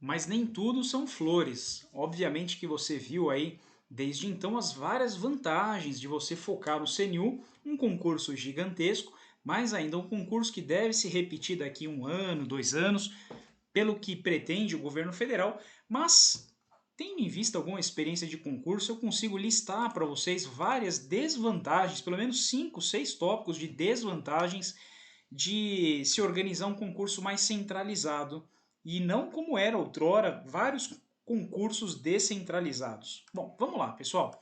Mas nem tudo são flores. Obviamente que você viu aí, desde então, as várias vantagens de você focar no CNU, um concurso gigantesco, mas ainda um concurso que deve se repetir daqui 1 ano, 2 anos, pelo que pretende o governo federal, mas tendo em vista alguma experiência de concurso, eu consigo listar para vocês várias desvantagens, pelo menos 5, 6 tópicos de desvantagens de se organizar um concurso mais centralizado e não como era outrora, vários concursos descentralizados. Bom, vamos lá, pessoal.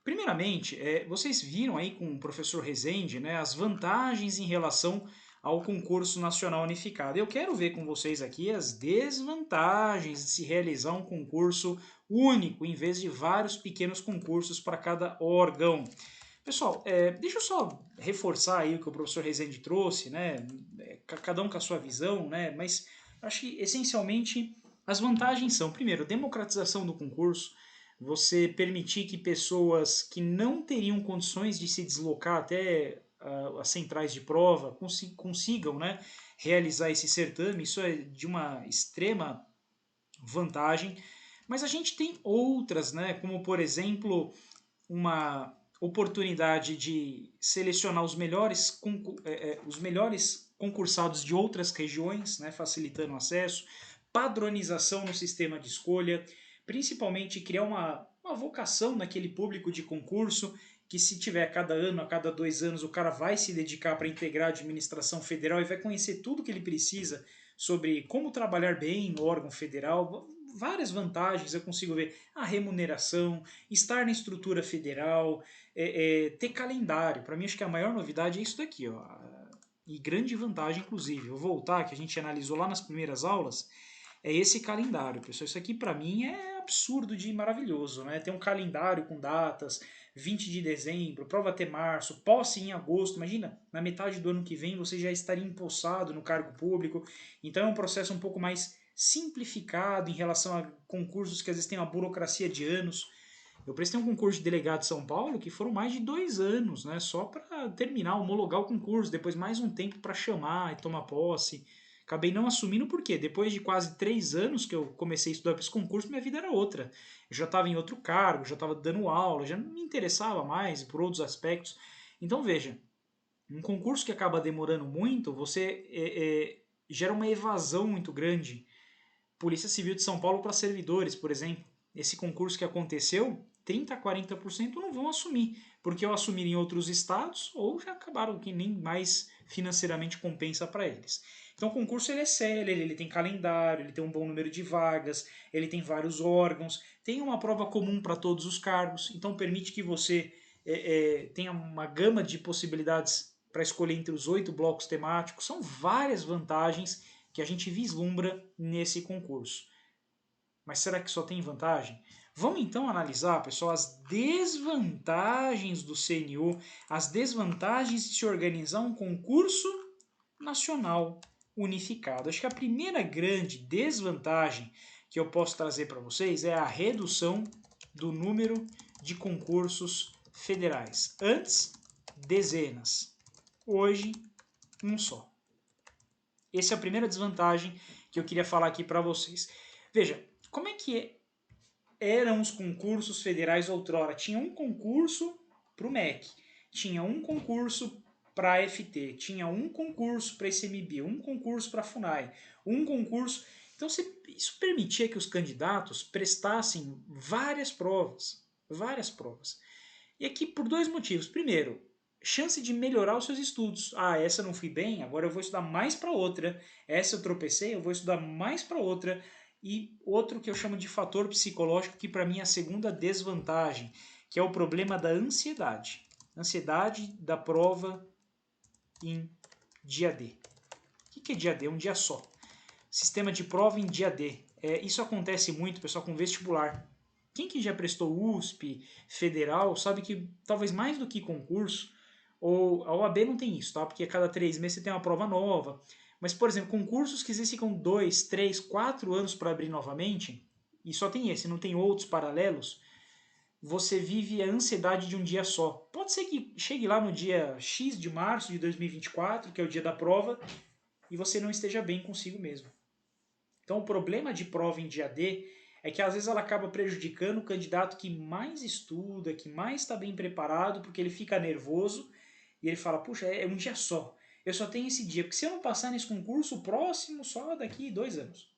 Primeiramente, vocês viram aí com o professor Rezende, né, as vantagens em relação ao concurso nacional unificado. Eu quero ver com vocês aqui as desvantagens de se realizar um concurso único, em vez de vários pequenos concursos para cada órgão. Pessoal, deixa eu só reforçar aí o que o professor Rezende trouxe, né? Cada um com a sua visão, né? Mas acho que essencialmente as vantagens são, primeiro, democratização do concurso, você permitir que pessoas que não teriam condições de se deslocar até as centrais de prova consigam, né, realizar esse certame. Isso é de uma extrema vantagem. Mas a gente tem outras, né, como por exemplo uma oportunidade de selecionar os melhores concursados de outras regiões, né, facilitando o acesso, padronização no sistema de escolha, principalmente criar uma vocação naquele público de concurso, que se tiver a cada ano, a cada 2 anos, o cara vai se dedicar para integrar a administração federal e vai conhecer tudo que ele precisa sobre como trabalhar bem no órgão federal, várias vantagens eu consigo ver. A remuneração, estar na estrutura federal, ter calendário. Para mim, acho que a maior novidade é isso daqui, ó. E grande vantagem, inclusive. Vou voltar, que a gente analisou lá nas primeiras aulas, é esse calendário, pessoal. Isso aqui para mim é absurdo de maravilhoso, né? Tem um calendário com datas, 20 de dezembro, prova até março, posse em agosto. Imagina, na metade do ano que vem você já estaria empossado no cargo público. Então é um processo um pouco mais simplificado em relação a concursos que às vezes têm uma burocracia de anos. Eu prestei um concurso de delegado de São Paulo que foram mais de 2 anos, né? Só para terminar, homologar o concurso, depois mais um tempo para chamar e tomar posse. Acabei não assumindo porque depois de quase 3 anos que eu comecei a estudar para esse concurso, minha vida era outra. Eu já estava em outro cargo, já estava dando aula, já não me interessava mais por outros aspectos. Então veja, um concurso que acaba demorando muito, você gera uma evasão muito grande. Polícia Civil de São Paulo para servidores, por exemplo. Esse concurso que aconteceu, 30 a 40% não vão assumir, porque ou assumirem em outros estados ou já acabaram que nem mais financeiramente compensa para eles. Então o concurso ele é sério, ele tem calendário, ele tem um bom número de vagas, ele tem vários órgãos, tem uma prova comum para todos os cargos, então permite que você tenha uma gama de possibilidades para escolher entre os 8 blocos temáticos. São várias vantagens que a gente vislumbra nesse concurso. Mas será que só tem vantagem? Vamos então analisar, pessoal, as desvantagens do CNU, as desvantagens de se organizar um concurso nacional unificado. Acho que a primeira grande desvantagem que eu posso trazer para vocês é a redução do número de concursos federais. Antes, dezenas. Hoje, um só. Essa é a primeira desvantagem que eu queria falar aqui para vocês. Veja, como é que eram os concursos federais outrora? Tinha um concurso para o MEC, tinha um concurso para a FT, tinha um concurso para a ICMBio, um concurso para a FUNAI, um concurso... Então isso permitia que os candidatos prestassem várias provas, várias provas. E aqui por dois motivos. Primeiro, chance de melhorar os seus estudos. Ah, essa não fui bem, agora eu vou estudar mais para outra. Essa eu tropecei, eu vou estudar mais para outra. E outro que eu chamo de fator psicológico, que para mim é a segunda desvantagem, que é o problema da ansiedade. Ansiedade da prova em dia D. O que é dia D? É um dia só. Sistema de prova em dia D. Isso acontece muito, pessoal, com vestibular. Quem que já prestou USP, federal, sabe que talvez mais do que concurso, ou a OAB não tem isso, tá? Porque a cada 3 meses você tem uma prova nova. Mas, por exemplo, concursos que existem com 2, 3, 4 anos para abrir novamente, e só tem esse, não tem outros paralelos, você vive a ansiedade de um dia só. Pode ser que chegue lá no dia X de março de 2024, que é o dia da prova, e você não esteja bem consigo mesmo. Então o problema de prova em dia D é que às vezes ela acaba prejudicando o candidato que mais estuda, que mais está bem preparado, porque ele fica nervoso e ele fala, puxa, é um dia só. Eu só tenho esse dia, porque se eu não passar nesse concurso, o próximo só daqui 2 anos.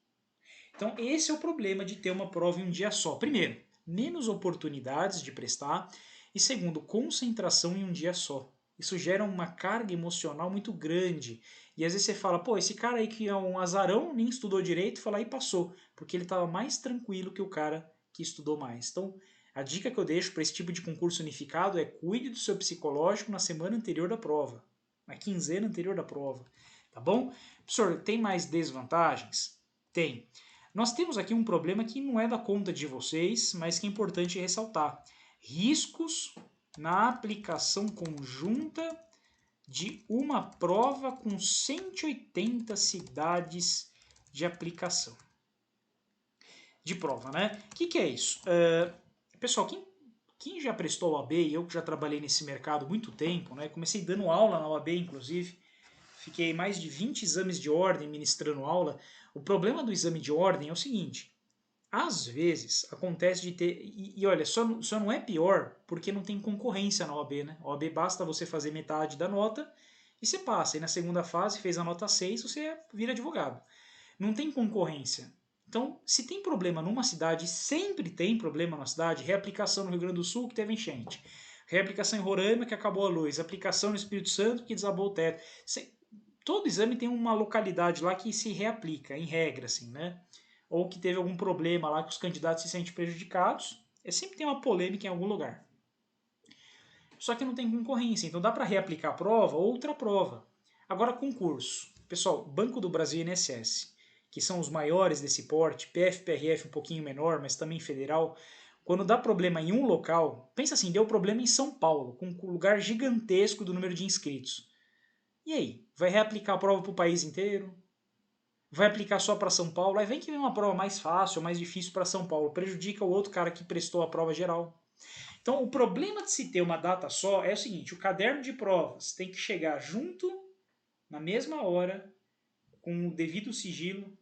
Então esse é o problema de ter uma prova em um dia só. Primeiro, menos oportunidades de prestar. E segundo, concentração em um dia só. Isso gera uma carga emocional muito grande. E às vezes você fala, pô, esse cara aí que é um azarão, nem estudou direito, foi lá e passou. Porque ele estava mais tranquilo que o cara que estudou mais. Então, a dica que eu deixo para esse tipo de concurso unificado é cuide do seu psicológico na semana anterior da prova. Na quinzena anterior da prova. Tá bom? Professor, tem mais desvantagens? Tem. Nós temos aqui um problema que não é da conta de vocês, mas que é importante ressaltar. Riscos na aplicação conjunta de uma prova com 180 cidades de aplicação. De prova, né? O que é isso? Pessoal, quem já prestou OAB, e eu que já trabalhei nesse mercado há muito tempo, né? Comecei dando aula na OAB, inclusive, fiquei mais de 20 exames de ordem ministrando aula. O problema do exame de ordem é o seguinte, às vezes acontece de ter. E olha, só não é pior porque não tem concorrência na OAB, né? A OAB basta você fazer metade da nota e você passa. E na segunda fase, fez a nota 6, você vira advogado. Não tem concorrência. Então, se tem problema numa cidade, sempre tem problema na cidade, reaplicação no Rio Grande do Sul que teve enchente, reaplicação em Roraima que acabou a luz, aplicação no Espírito Santo que desabou o teto. Todo exame tem uma localidade lá que se reaplica, em regra, assim, né? Ou que teve algum problema lá que os candidatos se sentem prejudicados, sempre tem uma polêmica em algum lugar. Só que não tem concorrência, então dá para reaplicar a prova ou outra prova. Agora, concurso. Pessoal, Banco do Brasil e INSS, que são os maiores desse porte, PF, PRF um pouquinho menor, mas também federal, quando dá problema em um local, pensa assim, deu problema em São Paulo, com um lugar gigantesco do número de inscritos. E aí? Vai reaplicar a prova para o país inteiro? Vai aplicar só para São Paulo? Aí vem que vem uma prova mais fácil, mais difícil para São Paulo, prejudica o outro cara que prestou a prova geral. Então, o problema de se ter uma data só é o seguinte, o caderno de provas tem que chegar junto, na mesma hora, com o devido sigilo.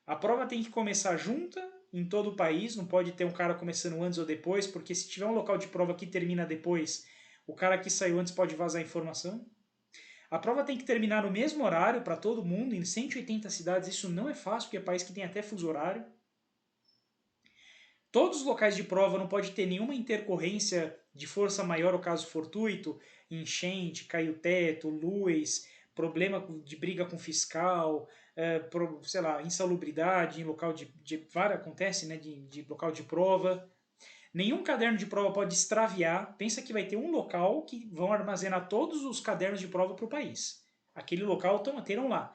A prova tem que começar junta em todo o país, não pode ter um cara começando antes ou depois, porque se tiver um local de prova que termina depois, o cara que saiu antes pode vazar a informação. A prova tem que terminar no mesmo horário para todo mundo, em 180 cidades. Isso não é fácil, porque é país que tem até fuso horário. Todos os locais de prova não pode ter nenhuma intercorrência de força maior, ou caso fortuito, enchente, caiu teto, luz, problema de briga com fiscal, sei lá, insalubridade em local acontece, né, de local de prova. Nenhum caderno de prova pode extraviar. Pensa que vai ter um local que vão armazenar todos os cadernos de prova para o país. Aquele local terão lá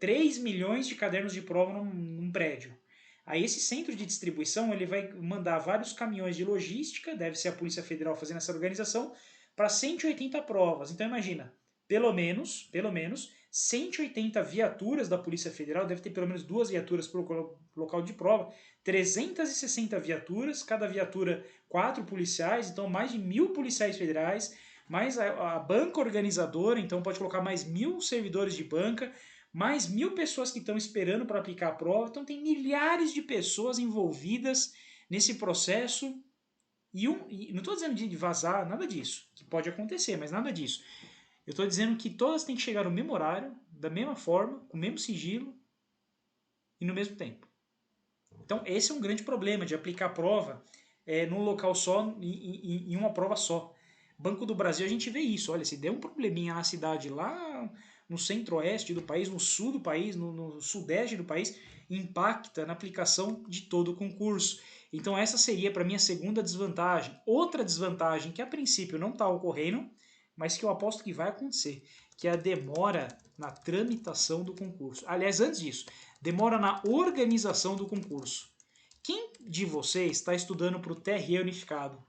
3 milhões de cadernos de prova num prédio. Aí esse centro de distribuição ele vai mandar vários caminhões de logística, deve ser a Polícia Federal fazendo essa organização, para 180 provas. Então imagina, pelo menos 180 viaturas da Polícia Federal, deve ter pelo menos 2 viaturas para o local de prova, 360 viaturas, cada viatura 4 policiais, então mais de 1.000 policiais federais, mais a banca organizadora, então pode colocar mais 1.000 servidores de banca, mais 1.000 pessoas que estão esperando para aplicar a prova, então tem milhares de pessoas envolvidas nesse processo, e não estou dizendo de vazar, nada disso, que pode acontecer, mas nada disso. Eu estou dizendo que todas têm que chegar no mesmo horário, da mesma forma, com o mesmo sigilo e no mesmo tempo. Então, esse é um grande problema de aplicar a prova num local só, em uma prova só. Banco do Brasil, a gente vê isso. Olha, se der um probleminha na cidade lá no centro-oeste do país, no sul do país, no sudeste do país, impacta na aplicação de todo o concurso. Então, essa seria, para mim, a segunda desvantagem. Outra desvantagem que, a princípio, não está ocorrendo, mas que eu aposto que vai acontecer, que é a demora na tramitação do concurso. Aliás, antes disso, demora na organização do concurso. Quem de vocês está estudando para o TRE unificado?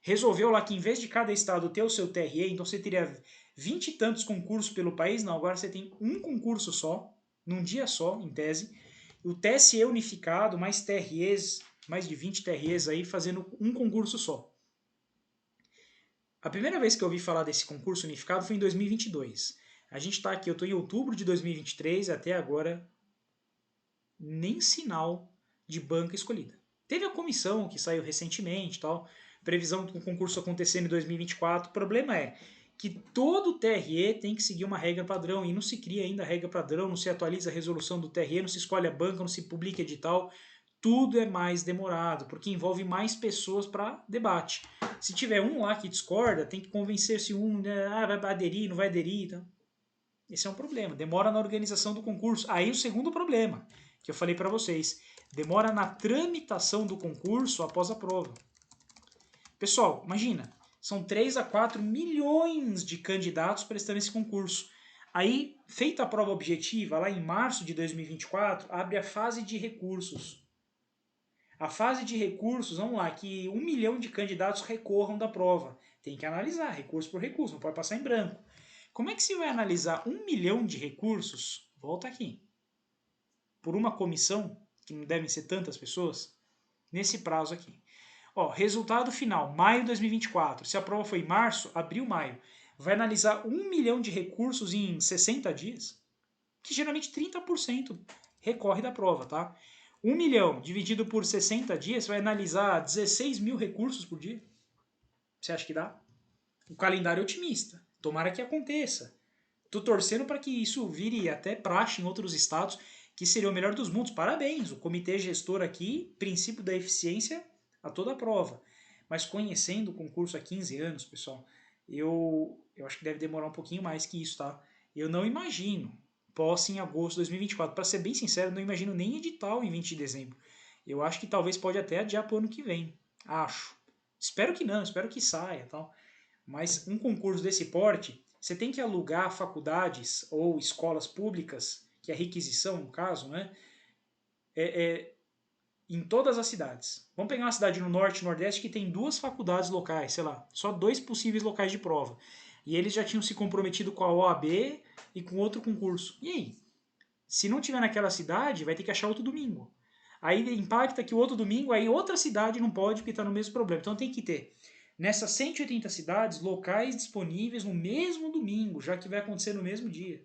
Resolveu lá que em vez de cada estado ter o seu TRE, então você teria 20 e tantos concursos pelo país? Não, agora você tem um concurso só, num dia só, em tese. O TSE unificado, mais TREs, mais de 20 TREs aí, fazendo um concurso só. A primeira vez que eu ouvi falar desse concurso unificado foi em 2022. A gente está aqui, eu estou em outubro de 2023, até agora nem sinal de banca escolhida. Teve a comissão que saiu recentemente, tal, previsão do concurso acontecer em 2024. O problema é que todo o TRE tem que seguir uma regra padrão e não se cria ainda a regra padrão, não se atualiza a resolução do TRE, não se escolhe a banca, não se publica edital. Tudo é mais demorado, porque envolve mais pessoas para debate. Se tiver um lá que discorda, tem que convencer se um vai aderir, não vai aderir. Então, esse é um problema. Demora na organização do concurso. Aí o segundo problema, que eu falei para vocês, demora na tramitação do concurso após a prova. Pessoal, imagina, são 3 a 4 milhões de candidatos prestando esse concurso. Aí, feita a prova objetiva, lá em março de 2024, abre a fase de recursos. A fase de recursos, vamos lá, que 1 milhão de candidatos recorram da prova. Tem que analisar, recurso por recurso, não pode passar em branco. Como é que se vai analisar 1 milhão de recursos? Volta aqui. Por uma comissão, que não devem ser tantas pessoas, nesse prazo aqui. Ó, resultado final, maio de 2024. Se a prova foi em março, abril, maio. Vai analisar 1 milhão de recursos em 60 dias? Que geralmente 30% recorre da prova, tá? 1 milhão dividido por 60 dias, vai analisar 16 mil recursos por dia. Você acha que dá? O calendário é otimista. Tomara que aconteça. Tô torcendo para que isso vire até praxe em outros estados, que seria o melhor dos mundos. Parabéns, o comitê gestor aqui, princípio da eficiência a toda a prova. Mas conhecendo o concurso há 15 anos, pessoal, eu acho que deve demorar um pouquinho mais que isso, tá? Eu não imagino posse em agosto de 2024. Para ser bem sincero, não imagino nem edital em 20 de dezembro. Eu acho que talvez pode até adiar para o ano que vem. Acho. Espero que não, espero que saia, tal. Mas um concurso desse porte, você tem que alugar faculdades ou escolas públicas, que é requisição no caso, né? Em todas as cidades. Vamos pegar uma cidade no norte e nordeste que tem 2 faculdades locais, sei lá, só 2 possíveis locais de prova. E eles já tinham se comprometido com a OAB e com outro concurso. E aí? Se não tiver naquela cidade, vai ter que achar outro domingo. Aí impacta que o outro domingo, aí outra cidade não pode porque está no mesmo problema. Então tem que ter nessas 180 cidades locais disponíveis no mesmo domingo, já que vai acontecer no mesmo dia.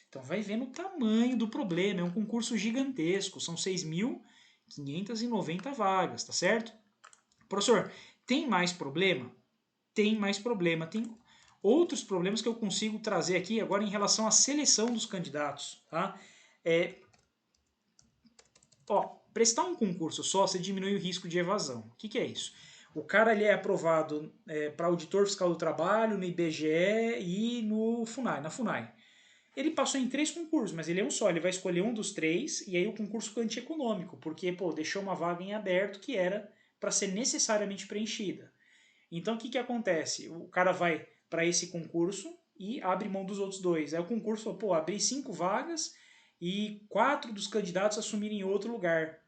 Então vai vendo o tamanho do problema. É um concurso gigantesco. São 6.590 vagas, tá certo? Professor, tem mais problema? Tem mais problema. Tem outros problemas que eu consigo trazer aqui agora em relação à seleção dos candidatos. Tá? Prestar um concurso só, você diminui o risco de evasão. O que é isso? O cara ele é aprovado para auditor fiscal do trabalho, no IBGE e no FUNAI, na FUNAI. Ele passou em 3 concursos, mas ele é um só, ele vai escolher um dos 3 e aí o concurso fica antieconômico, porque deixou uma vaga em aberto que era para ser necessariamente preenchida. Então o que acontece? O cara vai para esse concurso e abre mão dos outros 2. Aí o concurso falou, abri 5 vagas e 4 dos candidatos assumirem outro lugar.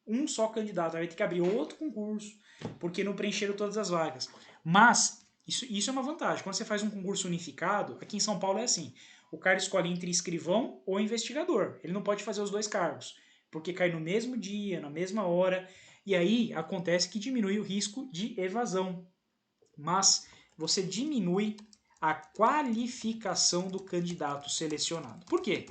Um só candidato, aí vai ter que abrir outro concurso, porque não preencheram todas as vagas. Mas isso é uma vantagem. Quando você faz um concurso unificado, aqui em São Paulo é assim, o cara escolhe entre escrivão ou investigador. Ele não pode fazer os 2 cargos, porque cai no mesmo dia, na mesma hora, e aí acontece que diminui o risco de evasão. Mas você diminui a qualificação do candidato selecionado. Por quê?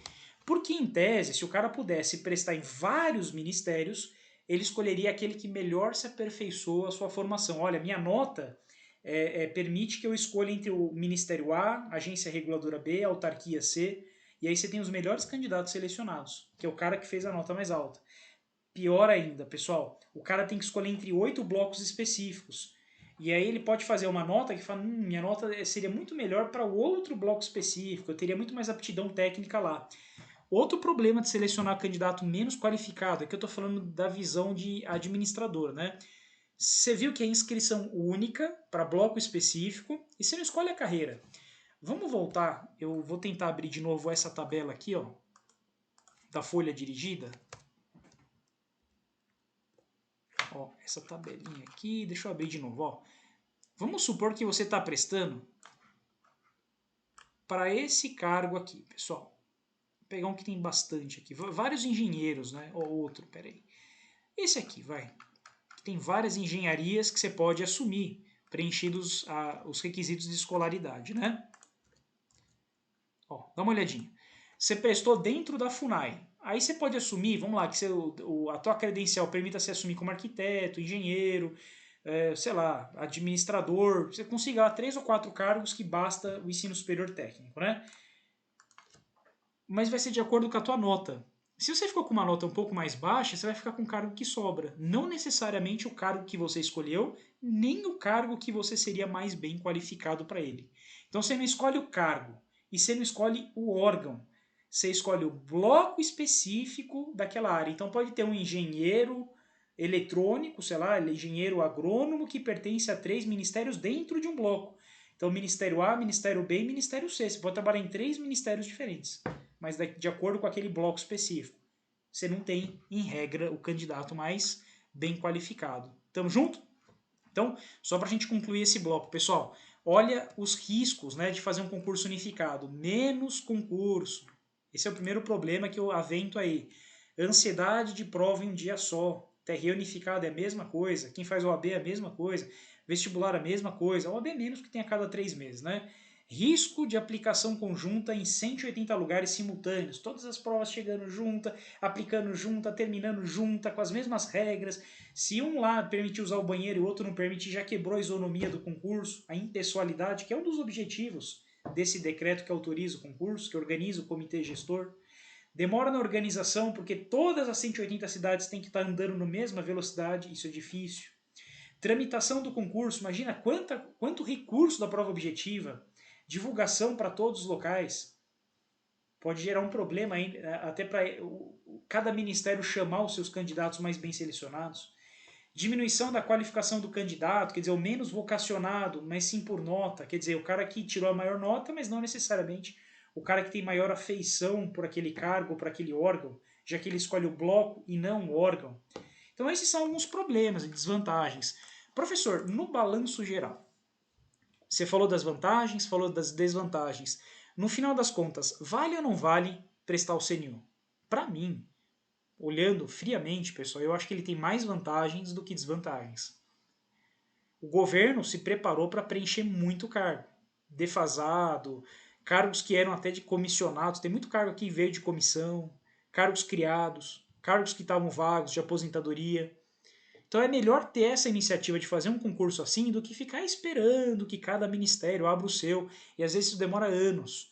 Porque, em tese, se o cara pudesse prestar em vários ministérios, ele escolheria aquele que melhor se aperfeiçoa a sua formação. Olha, minha nota permite que eu escolha entre o Ministério A, Agência Reguladora B, Autarquia C, e aí você tem os melhores candidatos selecionados, que é o cara que fez a nota mais alta. Pior ainda, pessoal, o cara tem que escolher entre 8 blocos específicos. E aí ele pode fazer uma nota que fala, minha nota seria muito melhor para o outro bloco específico, eu teria muito mais aptidão técnica lá. Outro problema de selecionar candidato menos qualificado é que eu estou falando da visão de administrador, né? Você viu que é inscrição única para bloco específico e você não escolhe a carreira. Vamos voltar, eu vou tentar abrir de novo essa tabela aqui, ó, da folha dirigida. Ó, essa tabelinha aqui, deixa eu abrir de novo, ó. Vamos supor que você está prestando para esse cargo aqui, pessoal. Vou pegar um que tem bastante aqui. Vários engenheiros, né? Ou outro, peraí. Esse aqui, vai. Tem várias engenharias que você pode assumir, preenchidos os requisitos de escolaridade, né? Ó, dá uma olhadinha. Você prestou dentro da FUNAI. Aí você pode assumir, vamos lá, que a tua credencial permita se assumir como arquiteto, engenheiro, sei lá, administrador, você consiga lá 3 ou 4 cargos que basta o ensino superior técnico, né? Mas vai ser de acordo com a tua nota. Se você ficou com uma nota um pouco mais baixa, você vai ficar com o cargo que sobra. Não necessariamente o cargo que você escolheu, nem o cargo que você seria mais bem qualificado para ele. Então você não escolhe o cargo e você não escolhe o órgão. Você escolhe o bloco específico daquela área. Então pode ter um engenheiro eletrônico, sei lá, engenheiro agrônomo que pertence a 3 ministérios dentro de um bloco. Então, Ministério A, Ministério B e Ministério C. Você pode trabalhar em 3 ministérios diferentes, mas de acordo com aquele bloco específico. Você não tem, em regra, o candidato mais bem qualificado. Tamo junto? Então, só para a gente concluir esse bloco, pessoal, olha os riscos, né, de fazer um concurso unificado. Menos concurso. Esse é o primeiro problema que eu avento aí. Ansiedade de prova em um dia só. TRE unificado é a mesma coisa. Quem faz OAB é a mesma coisa. Vestibular é a mesma coisa. OAB menos que tem a cada 3 meses, né? Risco de aplicação conjunta em 180 lugares simultâneos. Todas as provas chegando junta, aplicando junta, terminando junta, com as mesmas regras. Se um lá permitir usar o banheiro e o outro não permitir, já quebrou a isonomia do concurso, a impessoalidade, que é um dos objetivos desse decreto que autoriza o concurso, que organiza o comitê gestor. Demora na organização porque todas as 180 cidades têm que estar andando na mesma velocidade, isso é difícil. Tramitação do concurso, imagina quanto recurso da prova objetiva, divulgação para todos os locais. Pode gerar um problema aí, até para cada ministério chamar os seus candidatos mais bem selecionados. Diminuição da qualificação do candidato, quer dizer, o menos vocacionado, mas sim por nota, quer dizer, o cara que tirou a maior nota, mas não necessariamente o cara que tem maior afeição por aquele cargo, por aquele órgão, já que ele escolhe o bloco e não o órgão. Então esses são alguns problemas e desvantagens. Professor, no balanço geral, você falou das vantagens, falou das desvantagens. No final das contas, vale ou não vale prestar o CNU? Para mim, olhando friamente, pessoal, eu acho que ele tem mais vantagens do que desvantagens. O governo se preparou para preencher muito cargo. Defasado, cargos que eram até de comissionados, tem muito cargo aqui que veio de comissão, cargos criados, cargos que estavam vagos de aposentadoria. Então é melhor ter essa iniciativa de fazer um concurso assim do que ficar esperando que cada ministério abra o seu, e às vezes isso demora anos.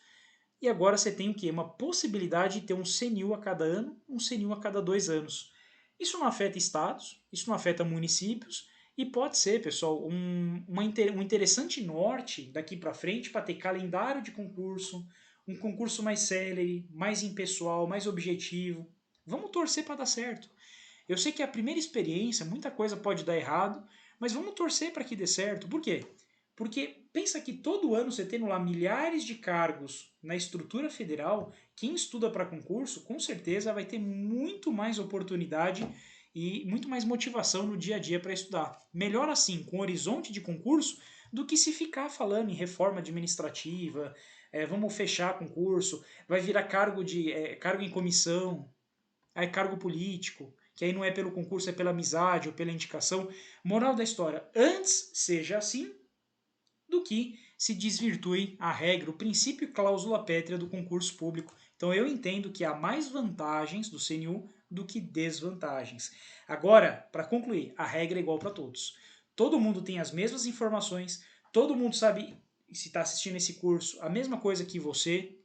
E agora você tem o quê? Uma possibilidade de ter um CNU a cada ano, um CNU a cada 2 anos. Isso não afeta estados, isso não afeta municípios, e pode ser, pessoal, um interessante norte daqui para frente para ter calendário de concurso, um concurso mais célere, mais impessoal, mais objetivo. Vamos torcer para dar certo. Eu sei que a primeira experiência, muita coisa pode dar errado, mas vamos torcer para que dê certo. Por quê? Porque pensa que todo ano você tendo lá milhares de cargos na estrutura federal, quem estuda para concurso, com certeza vai ter muito mais oportunidade e muito mais motivação no dia a dia para estudar. Melhor assim, com horizonte de concurso, do que se ficar falando em reforma administrativa, vamos fechar concurso, vai virar cargo em comissão, aí cargo político, que aí não é pelo concurso, é pela amizade ou pela indicação. Moral da história, antes seja assim do que se desvirtue a regra, o princípio e cláusula pétrea do concurso público. Então eu entendo que há mais vantagens do CNU do que desvantagens. Agora, para concluir, a regra é igual para todos. Todo mundo tem as mesmas informações, todo mundo sabe, se está assistindo esse curso, a mesma coisa que você,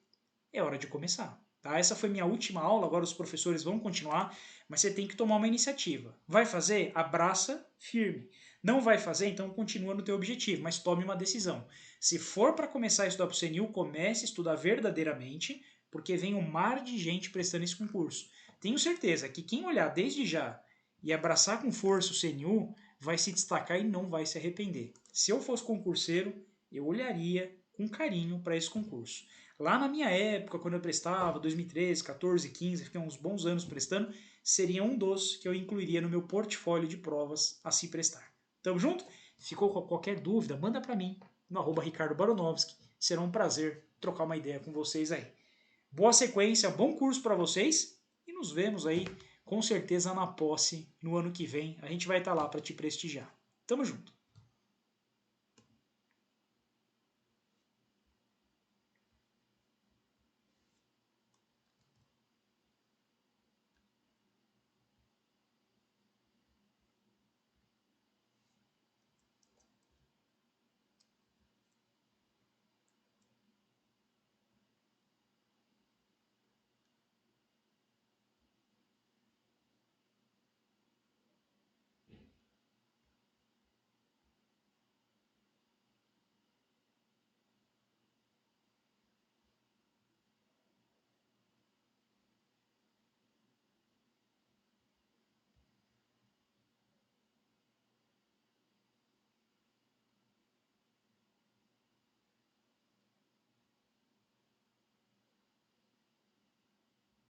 é hora de começar. Tá? Essa foi minha última aula, agora os professores vão continuar, mas você tem que tomar uma iniciativa. Vai fazer? Abraça firme. Não vai fazer? Então continua no teu objetivo, mas tome uma decisão. Se for para começar a estudar para o CNU, comece a estudar verdadeiramente, porque vem um mar de gente prestando esse concurso. Tenho certeza que quem olhar desde já e abraçar com força o CNU vai se destacar e não vai se arrepender. Se eu fosse concurseiro, eu olharia com carinho para esse concurso. Lá na minha época, quando eu prestava, 2013, 14, 15, fiquei uns bons anos prestando, seria um dos que eu incluiria no meu portfólio de provas a se prestar. Tamo junto? Ficou com qualquer dúvida, manda para mim no @Ricardo Baronovski. Será um prazer trocar uma ideia com vocês aí. Boa sequência, bom curso para vocês e nos vemos aí com certeza na posse no ano que vem. A gente vai estar lá para te prestigiar. Tamo junto.